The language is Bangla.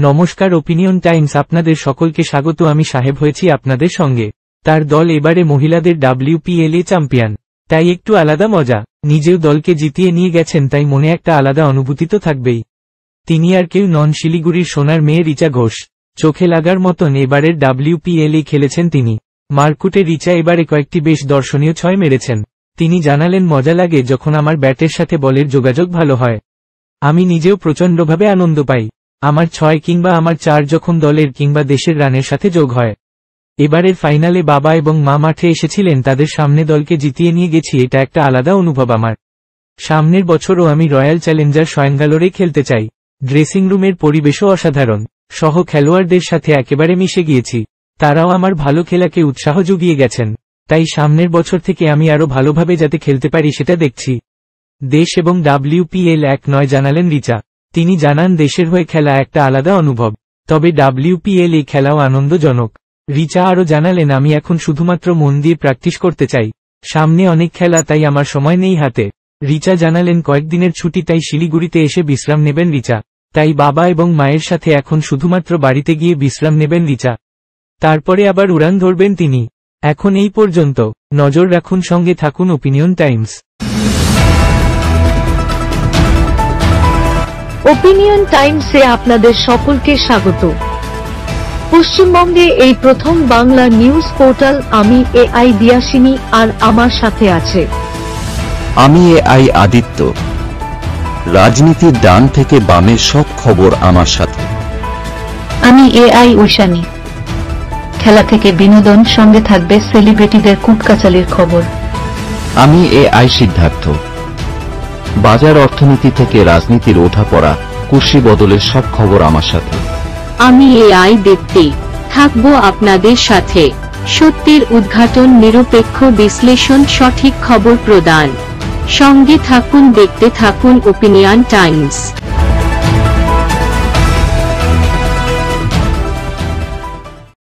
নমস্কার, ওপিনিয়ন টাইমস আপনাদের সকলকে স্বাগত। আমি সাহেব হয়েছি আপনাদের সঙ্গে। তার দল এবারে মহিলাদের WPLA চ্যাম্পিয়ন, তাই একটু আলাদা মজা। নিজেও দলকে জিতিয়ে নিয়ে গেছেন, তাই মনে একটা আলাদা অনুভূতি তো থাকবেই। তিনি আর কেউ নন, শিলিগুড়ির সোনার মেয়ে রিচা ঘোষ। চোখে লাগার মতন এবারের WPLA খেলেছেন তিনি। মারকুটে রিচা এবারে কয়েকটি বেশ দর্শনীয় ছয় মেরেছেন। তিনি জানালেন, মজা লাগে যখন আমার ব্যাটের সাথে বলের যোগাযোগ ভালো হয়। আমি নিজেও প্রচণ্ডভাবে আনন্দ পাই আমার 6 কিংবা আমার 4 যখন দলের কিংবা দেশের রানের সাথে যোগ হয়। এবারের ফাইনালে বাবা এবং মা মাঠে এসেছিলেন, তাদের সামনে দলকে জিতিয়ে নিয়ে গেছি, এটা একটা আলাদা অনুভব আমার। সামনের বছরও আমি রয়্যাল চ্যালেঞ্জার সোয়ানগালোরে খেলতে চাই। ড্রেসিং রুমের পরিবেশও অসাধারণ, সহ খেলোয়াড়দের সাথে একেবারে মিশে গিয়েছি। তারাও আমার ভালো খেলাকে উৎসাহ জুগিয়ে গেছেন, তাই সামনের বছর থেকে আমি আরো ভালোভাবে যাতে খেলতে পারি সেটা দেখছি। দেশ এবং WPL এক নয়, জানালেন রিচা। তিনি জানান, দেশের হয়ে খেলা একটা আলাদা অনুভব, তবে WPLA খেলাও আনন্দজনক। রিচা আরও জানালেন, আমি এখন শুধুমাত্র মন দিয়ে প্র্যাকটিস করতে চাই। সামনে অনেক খেলা, তাই আমার সময় নেই হাতে। রিচা জানালেন, কয়েকদিনের ছুটি, তাই শিলিগুড়িতে এসে বিশ্রাম নেবেন রিচা। তাই বাবা এবং মায়ের সাথে এখন শুধুমাত্র বাড়িতে গিয়ে বিশ্রাম নেবেন রিচা, তারপরে আবার উড়ান ধরবেন তিনি। এখন এই পর্যন্ত। নজর রাখুন, সঙ্গে থাকুন ওপিনিয়ন টাইমস। ওপিনিয়ন টাইমসে আপনাদের সকলকে স্বাগত। পশ্চিমবঙ্গে এই প্রথম বাংলা নিউজ পোর্টাল। আমি AI দিয়াসিনী, আর আমার সাথে আছে আমি AI আদিত্য। রাজনীতির ডান থেকে বামের সব খবর আমার সাথে। আমি AI ঐশানী। খেলা থেকে বিনোদন, সঙ্গে থাকবে সেলিব্রিটিদের কুটকাচালির খবর। আমি AI সিদ্ধার্থ। বাজার অর্থনীতি থেকে রাজনীতির ওঠাপড়া, কুর্সি বদলের সব খবর আমার সাথে। আমি AI দীপ্তি, থাকবো আপনাদের সাথে। সত্যের উদ্ঘাটন, নিরপেক্ষ বিশ্লেষণ, সঠিক খবর প্রদান। সঙ্গে থাকুন, দেখতে থাকুন ওপিনিয়ন টাইমস।